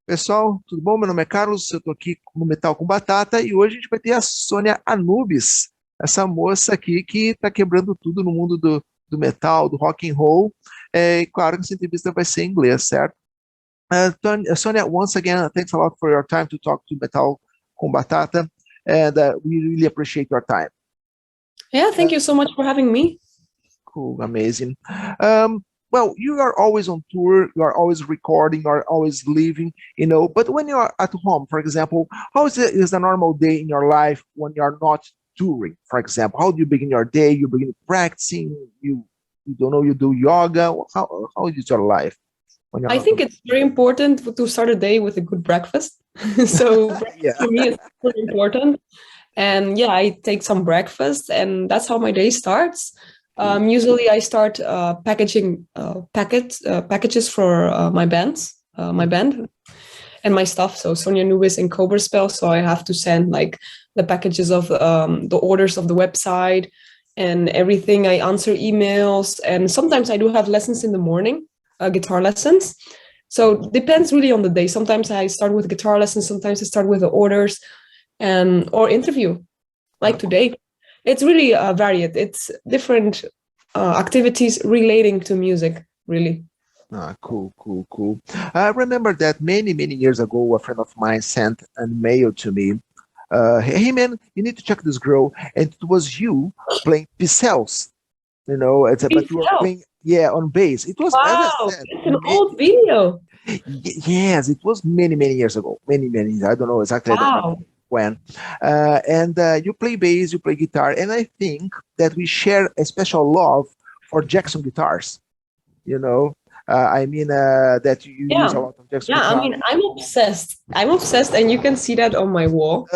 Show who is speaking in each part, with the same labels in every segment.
Speaker 1: Pessoal, tudo bom? Meu nome é Carlos, eu estou aqui no Metal com Batata e hoje a gente vai ter a Sonia Anubis, essa moça aqui que está quebrando tudo no mundo do metal, do rock and roll. E claro que essa entrevista vai ser em inglês, certo? Sonia, once again, thanks a lot for your time to talk to Metal com Batata, and we really appreciate your time.
Speaker 2: Yeah, thank you so much for having me.
Speaker 1: Cool, amazing. Well, you are always on tour, you are always recording, you are always living, but when you are at home, for example, how is a normal day in your life when you are not touring, for example? How do you begin your day? You begin practicing, you don't know, you do yoga. How is your life? When you're
Speaker 2: I think it's very important to start a day with a good breakfast. So breakfast for me is very important. And yeah, I take some breakfast and that's how my day starts. Usually I start packaging packages for my band and my stuff. So Sonia Anubis and Cobra Spell. So I have to send like the packages of the orders of the website and everything. I answer emails and sometimes I do have lessons in the morning, guitar lessons. So depends really on the day. Sometimes I start with guitar lessons. Sometimes I start with the orders or interview like today. It's really varied. It's different activities relating to music, really.
Speaker 1: Cool. I remember that many years ago, a friend of mine sent a mail to me. Hey man, you need to check this girl. And it was you playing Pixels. But you were playing, on bass. It was, as I said,
Speaker 2: it's an old video.
Speaker 1: Yes, it was many years ago. Many. I don't know exactly.
Speaker 2: Wow.
Speaker 1: When and you play bass, you play guitar, and I think that we share a special love for Jackson guitars. That you use a lot of Jackson guitars.
Speaker 2: I mean, I'm obsessed and you can see that on my wall.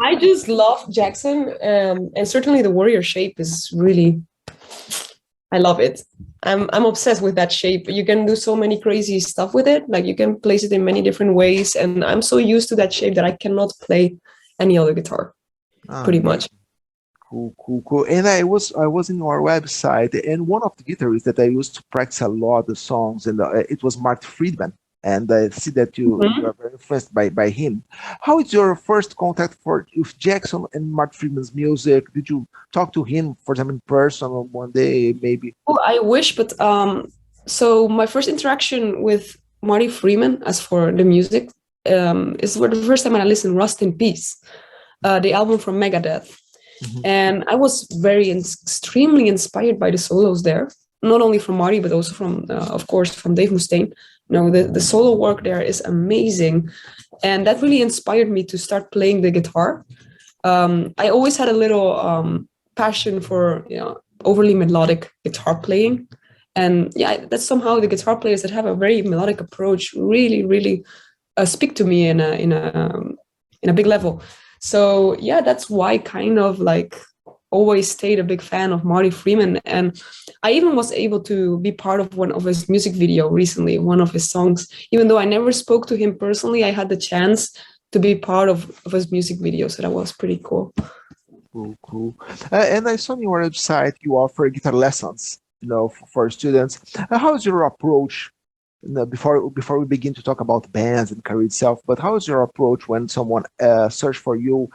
Speaker 2: I just love Jackson, and certainly the Warrior shape is really, I love it. I'm obsessed with that shape. You can do so many crazy stuff with it. Like you can place it in many different ways. And I'm so used to that shape that I cannot play any other guitar, pretty much.
Speaker 1: Cool. And I was in your website, and one of the guitarists that I used to practice a lot of songs, and it was Mark Friedman. And I see that you are very influenced by him. How is your first contact with Jackson and Mark Friedman's music? Did you talk to him, for example, in person or one day, maybe?
Speaker 2: Oh, I wish, but so my first interaction with Marty Friedman, as for the music, is for the first time when I listened Rust in Peace, the album from Megadeth. And I was extremely inspired by the solos there, not only from Marty, but also from, of course, from Dave Mustaine. The solo work there is amazing. And that really inspired me to start playing the guitar. I always had a little passion for overly melodic guitar playing. And that's somehow the guitar players that have a very melodic approach really speak to me in a big level. So that's why I kind of like always stayed a big fan of Marty Friedman. And I even was able to be part of one of his music video recently, one of his songs. Even though I never spoke to him personally, I had the chance to be part of his music video. So that was pretty cool.
Speaker 1: Cool. And I saw on your website you offer guitar lessons, for students. How is your approach? Before we begin to talk about bands and career itself, but how is your approach when someone search for you?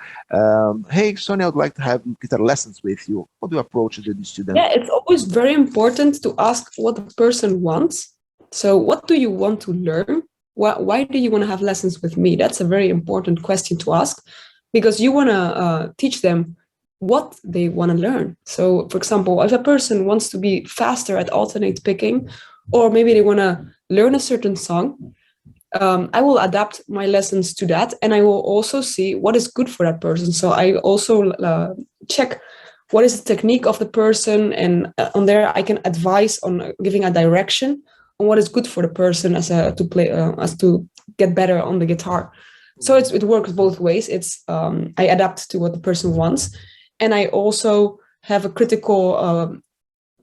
Speaker 1: Hey, Sonia, I would like to have guitar lessons with you. How do you approach the student?
Speaker 2: Yeah, it's always very important to ask what the person wants. So what do you want to learn? Why do you want to have lessons with me? That's a very important question to ask, because you want to teach them what they want to learn. So, for example, if a person wants to be faster at alternate picking, or maybe they want to learn a certain song, I will adapt my lessons to that. And I will also see what is good for that person. So I also check what is the technique of the person. And on there, I can advise on giving a direction on what is good for the person as to get better on the guitar. So it works both ways. It's I adapt to what the person wants. And I also have a critical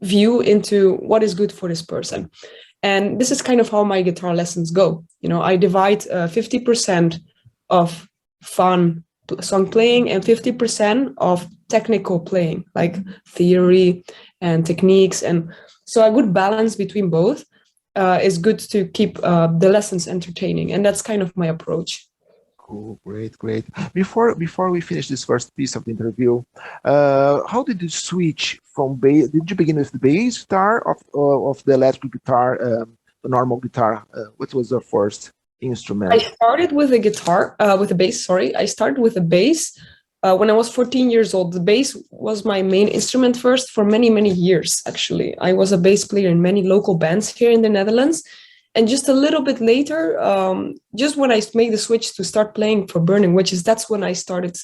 Speaker 2: view into what is good for this person. And this is kind of how my guitar lessons go. I divide 50% of fun song playing and 50% of technical playing, like theory and techniques. And so a good balance between both. is good to keep the lessons entertaining, and that's kind of my approach.
Speaker 1: Cool, great. Before we finish this first piece of the interview, how did you switch from bass? Did you begin with the bass guitar of the electric guitar, the normal guitar? What was your first instrument?
Speaker 2: I started with a guitar, with a bass. Sorry, I started with a bass when I was 14 years old. The bass was my main instrument first for many years. Actually, I was a bass player in many local bands here in the Netherlands. And just a little bit later, just when I made the switch to start playing for Burning Witches, that's when I started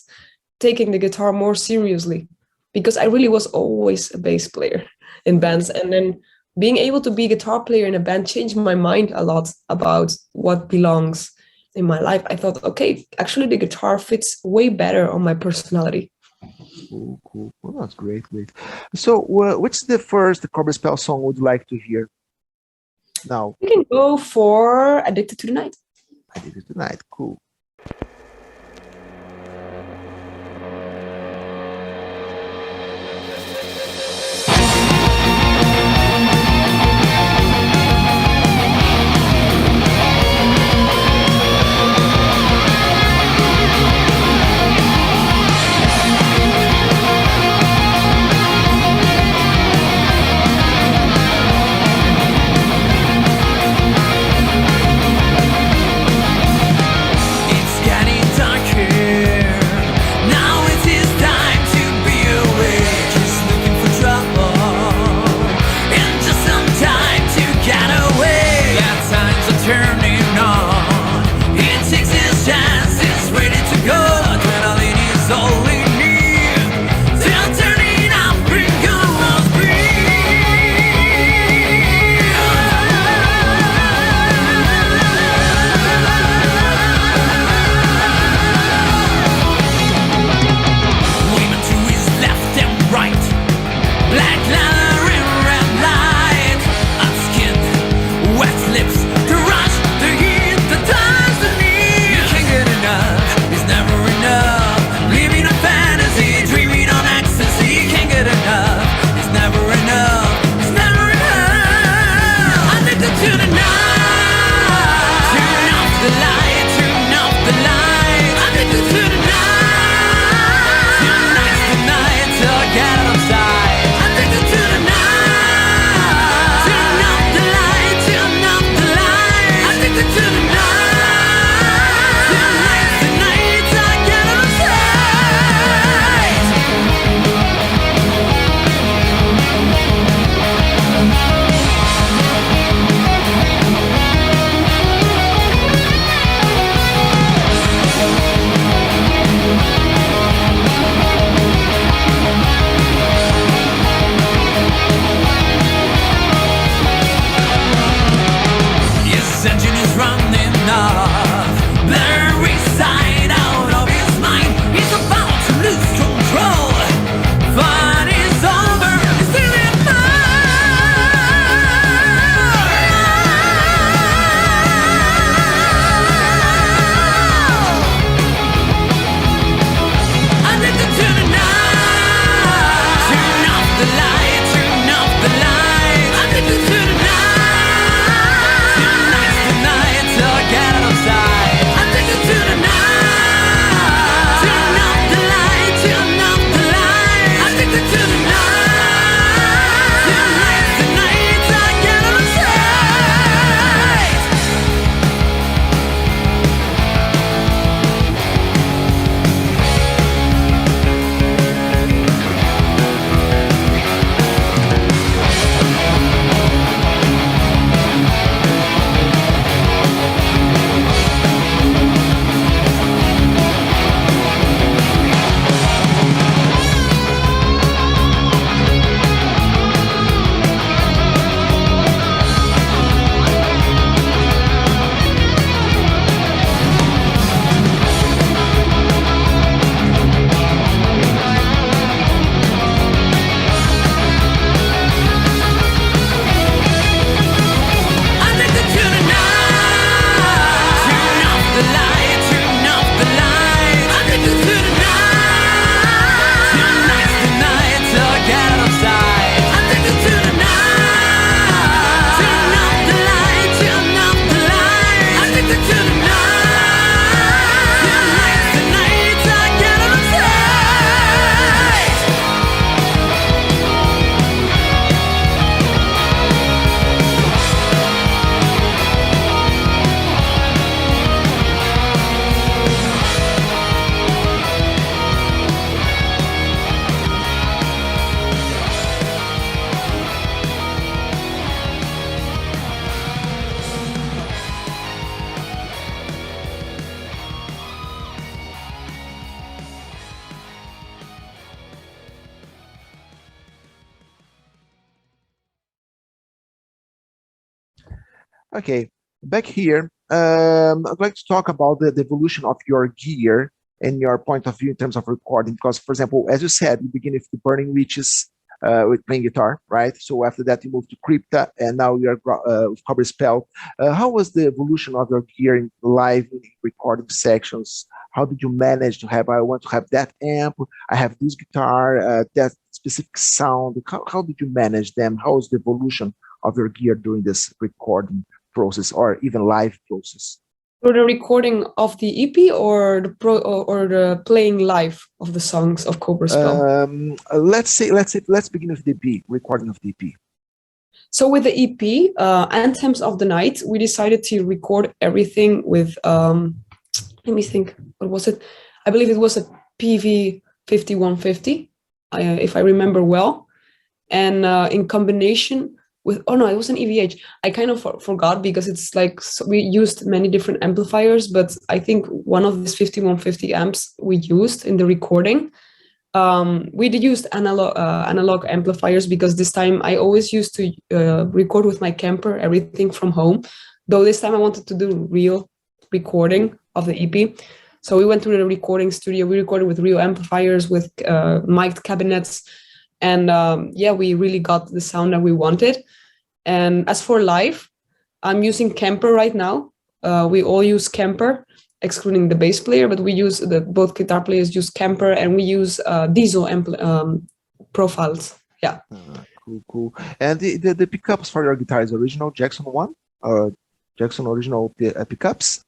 Speaker 2: taking the guitar more seriously, because I really was always a bass player in bands. And then being able to be a guitar player in a band changed my mind a lot about what belongs in my life. I thought, okay, actually the guitar fits way better on my personality.
Speaker 1: Cool. Well, that's great. So what's the first Cobra Spell song would you like to hear now?
Speaker 2: You can go for Addicted to the Night.
Speaker 1: Addicted to the Night, cool.
Speaker 3: Now it is time to be awake. Just looking for trouble.
Speaker 1: Okay, back here, I'd like to talk about the evolution of your gear and your point of view in terms of recording. Because, for example, as you said, you begin with the Burning Witches with playing guitar, right? So after that, you moved to Crypta, and now you're with Cobra Spell. How was the evolution of your gear in live recording sections? How did you manage to have? I want to have that amp. I have this guitar, that specific sound. How did you manage them? How was the evolution of your gear during this recording process or even live process?
Speaker 2: For the recording of the EP or or the playing live of the songs of Cobra Spell?
Speaker 1: Let's begin with the EP, recording of the EP.
Speaker 2: So with the EP, Anthems of the Night, we decided to record everything with, let me think, what was it? I believe it was a PV 5150, if I remember well. And in combination with, oh no, it was an EVH. I kind of forgot because it's like, so we used many different amplifiers, but I think one of these 5150 amps we used in the recording. We used analog amplifiers because this time I always used to record with my camper, everything from home. Though this time I wanted to do real recording of the EP. So we went to the recording studio. We recorded with real amplifiers, with mic'd cabinets. And yeah, we really got the sound that we wanted. And as for live, I'm using Kemper right now. We all use Kemper, excluding the bass player, but we use both guitar players use Kemper, and we use diesel profiles. Yeah.
Speaker 1: Cool. And the pickups for your guitar is original Jackson one, Jackson original pickups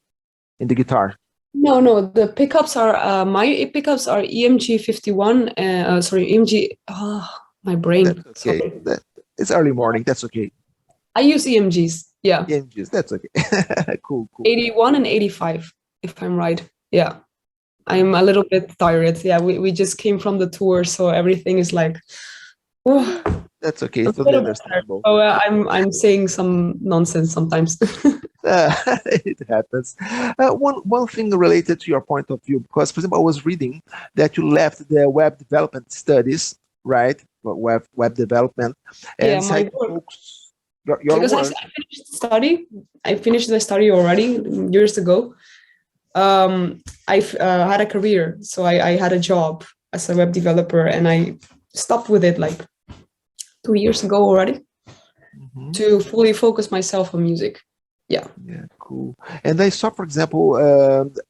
Speaker 1: in the guitar.
Speaker 2: No, the pickups are my pickups are EMG 51. Sorry, EMG. Oh, my brain.
Speaker 1: That's okay. It's early morning. That's okay.
Speaker 2: I use EMGs. Yeah.
Speaker 1: EMGs. That's okay. Cool.
Speaker 2: 81 and 85, if I'm right. Yeah. I'm a little bit tired. Yeah, we just came from the tour, so everything is like. Oh,
Speaker 1: that's okay. It's totally understandable.
Speaker 2: So I'm saying some nonsense sometimes.
Speaker 1: It happens. One thing related to your point of view, because for example, I was reading that you left the web development studies, right? Web development, and
Speaker 2: yeah, my work.
Speaker 1: Your
Speaker 2: because
Speaker 1: work.
Speaker 2: I finished the study already years ago. I've had a career, so I had a job as a web developer, and I stopped with it like 2 years ago already, to fully focus myself on music. Yeah,
Speaker 1: cool. And I saw, for example,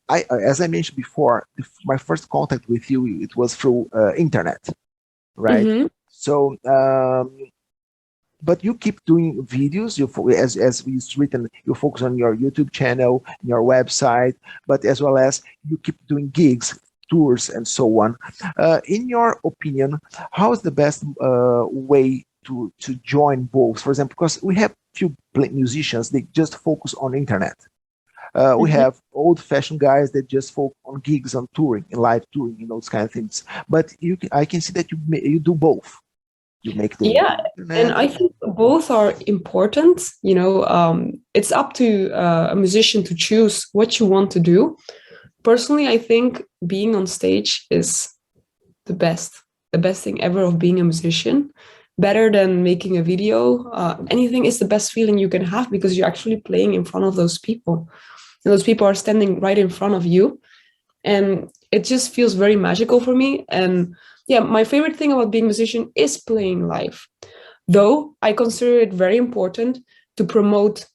Speaker 1: as I mentioned before, my first contact with you, it was through internet, right? So, but you keep doing videos. As we've written, you focus on your YouTube channel, your website, but as well as you keep doing gigs, tours, and so on. In your opinion, how is the best way to join both? For example, because we have few musicians, they just focus on internet. We have old-fashioned guys that just focus on gigs, on touring, and live touring, those kind of things. But I can see that you do both. You make the internet.
Speaker 2: And I think both are important. It's up to a musician to choose what you want to do. Personally, I think being on stage is the best thing ever of being a musician. Better than making a video. Anything is the best feeling you can have because you're actually playing in front of those people. And those people are standing right in front of you. And it just feels very magical for me. And yeah, my favorite thing about being a musician is playing live. Though I consider it very important to promote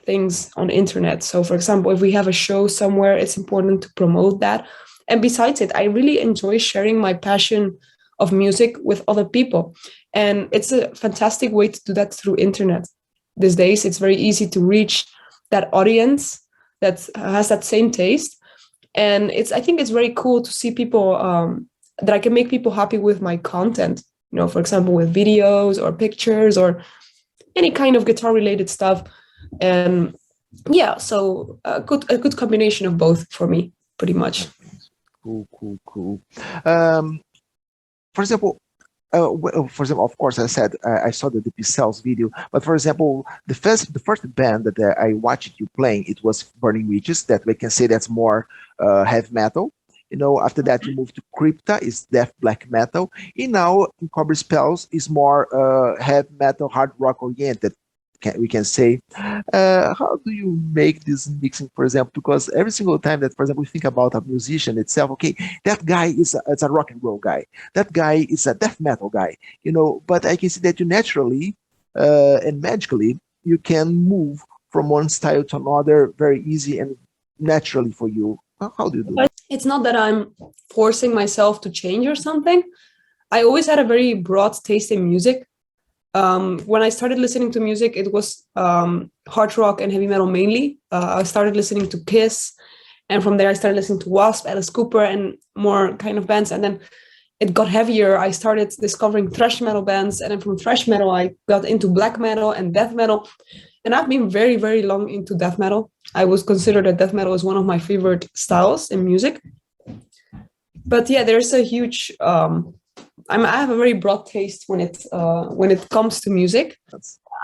Speaker 2: things on the internet. So for example, if we have a show somewhere, it's important to promote that. And besides it, I really enjoy sharing my passion of music with other people. And it's a fantastic way to do that through internet. These days, it's very easy to reach that audience that has that same taste. And I think it's very cool to see people, that I can make people happy with my content. For example, with videos or pictures or any kind of guitar related stuff. And yeah, so a good combination of both for me, pretty much.
Speaker 1: Cool. For example, of course, I said I saw the DP Cells video, but for example, the first band that I watched you playing, it was Burning Witches. That we can say that's more heavy metal. After that you moved to Crypta, is death black metal. And now in Cobra Spells is more heavy metal, hard rock oriented. we can say. How do you make this mixing, for example? Because every single time that, for example, we think about a musician itself, okay, that guy is a rock and roll guy. That guy is a death metal guy, but I can see that you naturally and magically, you can move from one style to another very easy and naturally for you. How do you do that?
Speaker 2: It's not that I'm forcing myself to change or something. I always had a very broad taste in music. When I started listening to music, it was hard rock and heavy metal mainly. I started listening to Kiss, and from there I started listening to Wasp, Alice Cooper, and more kind of bands. And then it got heavier. I started discovering thrash metal bands, and then from thrash metal I got into black metal and death metal. And I've been very, very long into death metal. I would consider that death metal is one of my favorite styles in music. But yeah, there's a huge I have a very broad taste when it comes to music.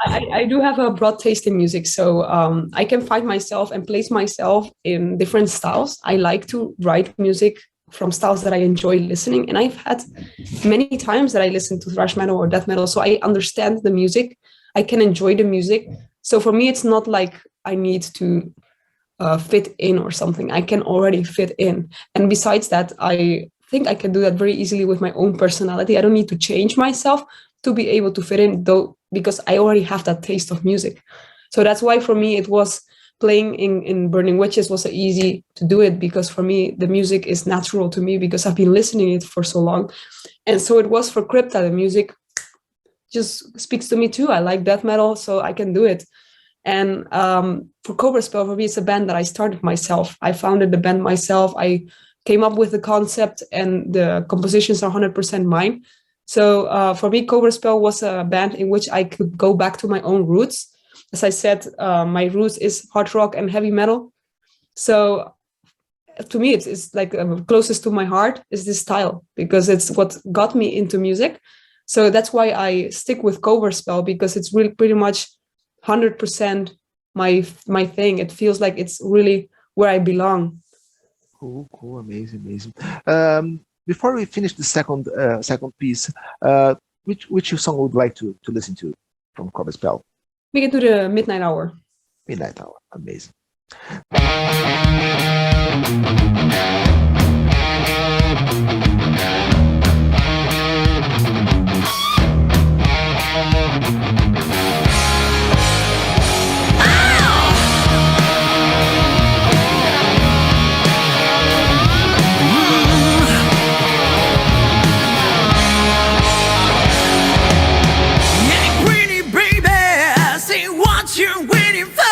Speaker 2: I do have a broad taste in music, so I can find myself and place myself in different styles. I like to write music from styles that I enjoy listening, and I've had many times that I listen to thrash metal or death metal, so I understand the music. I can enjoy the music. So for me, it's not like I need to fit in or something. I can already fit in, and besides that, I think I can do that very easily with my own personality. I don't need to change myself to be able to fit in, though, because I already have that taste of music. So that's why for me it was playing in Burning Witches was easy to do it, because for me the music is natural to me because I've been listening it for so long. And so it was for Crypta. The music just speaks to me too. I like death metal, so I can do it. And for Cobra Spell, for me, it's a band that I started myself. I founded the band myself. I came up with the concept, and the compositions are 100% mine. So for me, Cobra Spell was a band in which I could go back to my own roots. As I said, my roots is hard rock and heavy metal. So to me, it's like closest to my heart is this style, because it's what got me into music. So that's why I stick with Cobra Spell, because it's really pretty much 100% my thing. It feels like it's really where I belong.
Speaker 1: Cool, amazing. Before we finish the second piece, which song would you like to listen to from Cobra Spell?
Speaker 2: We can do the Midnight Hour.
Speaker 1: Midnight Hour, amazing.
Speaker 3: You're waiting for,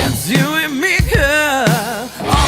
Speaker 3: it's you and me, girl.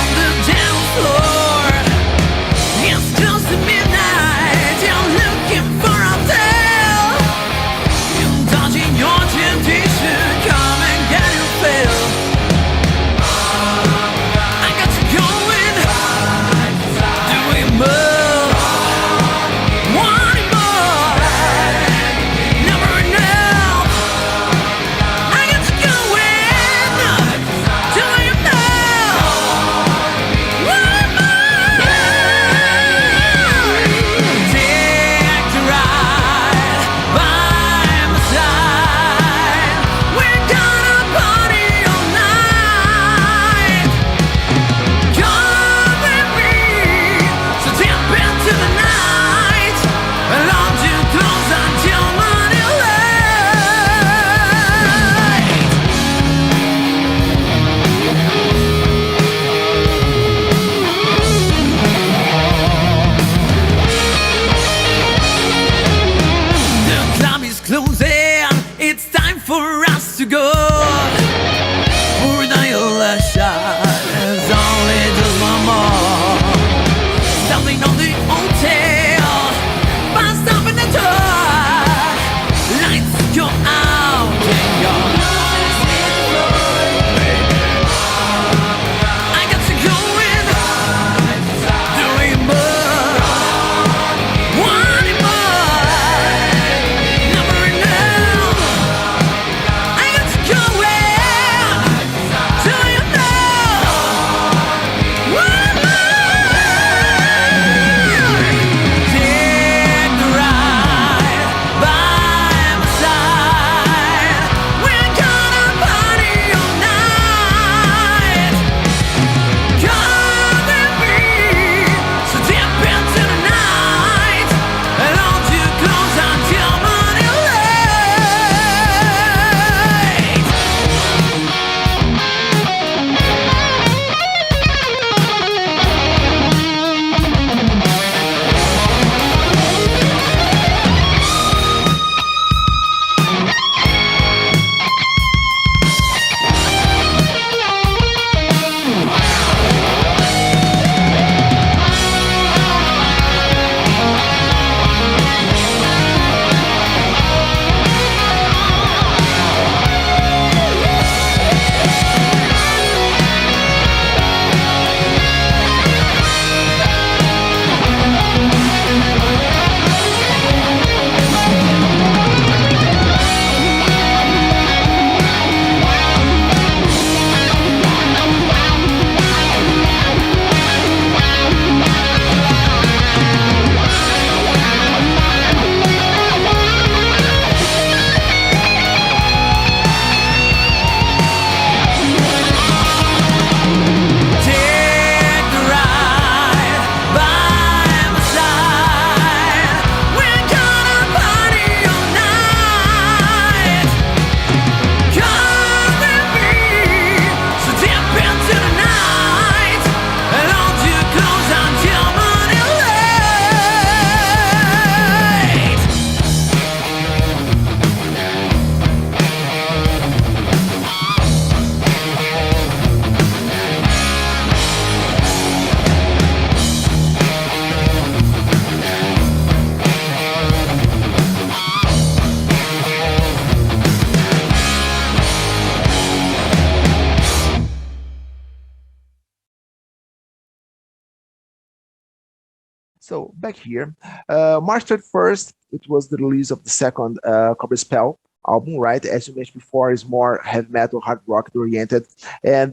Speaker 1: So back here, March 31st, it was the release of the second Cobra Spell album, right? As you mentioned before, is more heavy metal, hard rock oriented. And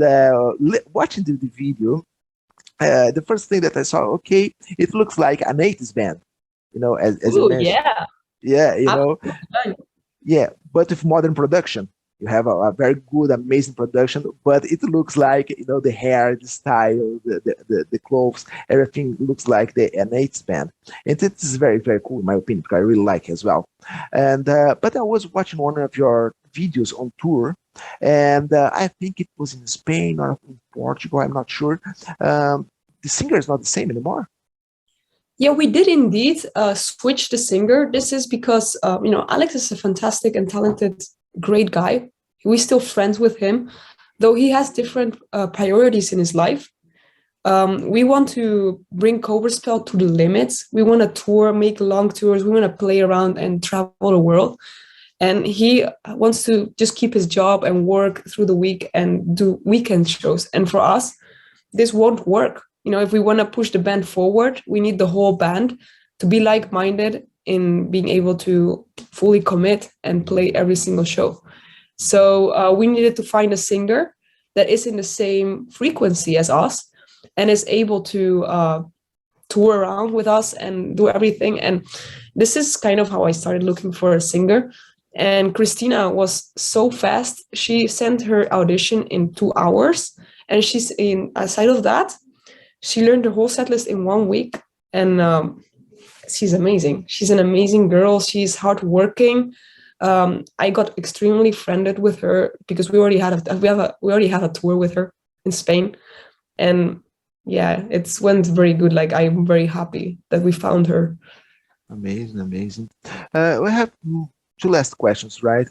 Speaker 1: watching the video, the first thing that I saw, okay, it looks like an 80s band, as you
Speaker 2: Ooh,
Speaker 1: mentioned.
Speaker 2: yeah.
Speaker 1: Yeah,
Speaker 2: Absolutely.
Speaker 1: yeah, but with modern production. You have a very good, amazing production, but it looks like, the hair, the style, the clothes, everything looks like the N8's band. And it is very, very cool, in my opinion, because I really like it as well. And but I was watching one of your videos on tour, and I think it was in Spain or in Portugal, I'm not sure. The singer is not the same anymore.
Speaker 2: Yeah, we did indeed switch the singer. This is because, Alex is a fantastic and talented, great guy. We're still friends with him, though he has different priorities in his life. We want to bring Cobra Spell to the limits. We want to tour, make long tours. We want to play around and travel the world. And he wants to just keep his job and work through the week and do weekend shows. And for us, this won't work. If we want to push the band forward, we need the whole band to be like-minded in being able to fully commit and play every single show. So we needed to find a singer that is in the same frequency as us and is able to tour around with us and do everything. And this is kind of how I started looking for a singer. And Christina was so fast. She sent her audition in 2 hours. And she's aside of that, she learned the whole set list in 1 week, and she's amazing. She's an amazing girl. She's hardworking. I got extremely friended with her because we already had a tour with her in Spain, and yeah, it went very good. Like, I'm very happy that we found her.
Speaker 1: Amazing, amazing. We have two last questions, right?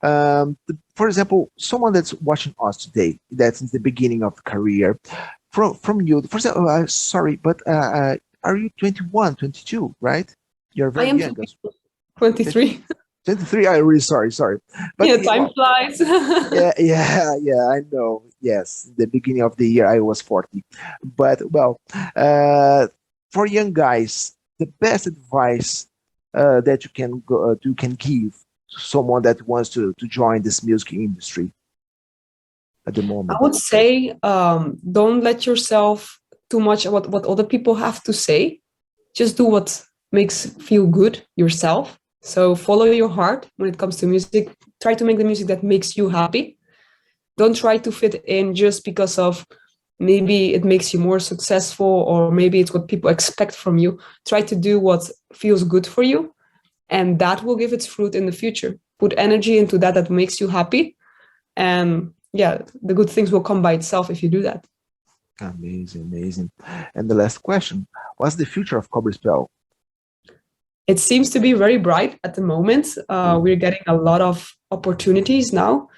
Speaker 1: For example, someone that's watching us today, that's in the beginning of the career, from you, first, sorry, but are you 21, 22, right? You're very young.
Speaker 2: 23.
Speaker 1: 23, I'm really sorry. But
Speaker 2: yeah, time flies.
Speaker 1: yeah, I know. Yes, the beginning of the year, I was 40. But, well, for young guys, the best advice that you can give to someone that wants to join this music industry at the moment?
Speaker 2: I would say don't let yourself too much about what other people have to say. Just do what makes feel good yourself. So follow your heart when it comes to music. Try to make the music that makes you happy. Don't try to fit in just because of maybe it makes you more successful or maybe it's what people expect from you. Try to do what feels good for you, and that will give its fruit in the future. Put energy into that makes you happy, and yeah, the good things will come by itself if you do that.
Speaker 1: Amazing. And the last question, what's the future of Cobra Spell?
Speaker 2: It seems to be very bright at the moment. We're getting a lot of opportunities now,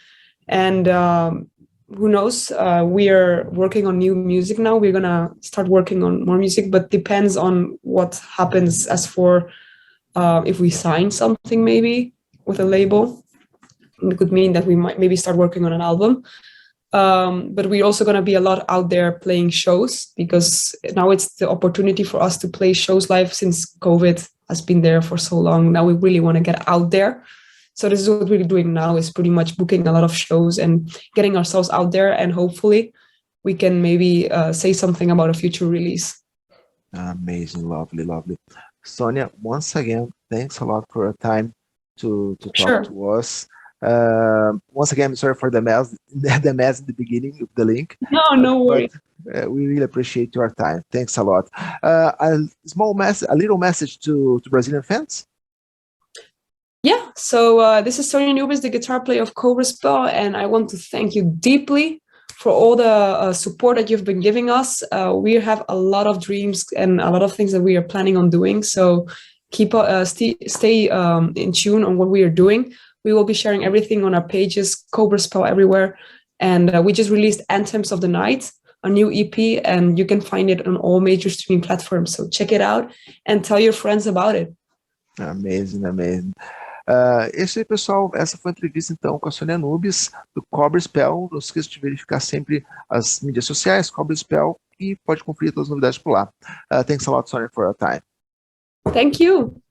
Speaker 2: and who knows, we are working on new music now. We're gonna start working on more music, but depends on what happens as for if we sign something maybe with a label. It could mean that we might maybe start working on an album. But we're also going to be a lot out there playing shows, because now it's the opportunity for us to play shows live since COVID has been there for so long. Now we really want to get out there. So this is what we're doing now, is pretty much booking a lot of shows and getting ourselves out there. And hopefully we can maybe say something about a future release.
Speaker 1: Amazing, lovely. Sonia, once again, thanks a lot for your time to talk to us. Once again, I'm sorry for the mess in the beginning of the link.
Speaker 2: No worries.
Speaker 1: We really appreciate your time. Thanks a lot. A little message to Brazilian fans.
Speaker 2: Yeah, so this is Sonia Anubis, the guitar player of Cobra Spell, and I want to thank you deeply for all the support that you've been giving us. We have a lot of dreams and a lot of things that we are planning on doing, so stay in tune on what we are doing. We will be sharing everything on our pages, Cobra Spell everywhere, and we just released Anthems of the Night, a new EP, and you can find it on all major streaming platforms, so check it out and tell your friends about it.
Speaker 1: Amazing. Esse aí, pessoal, essa foi a entrevista então com a Sonia Anubis do Cobra Spell. Não se esqueça de verificar sempre as mídias sociais, Cobra Spell, e pode conferir todas as novidades por lá. Thanks a lot, Sonia, for your time.
Speaker 2: Thank you.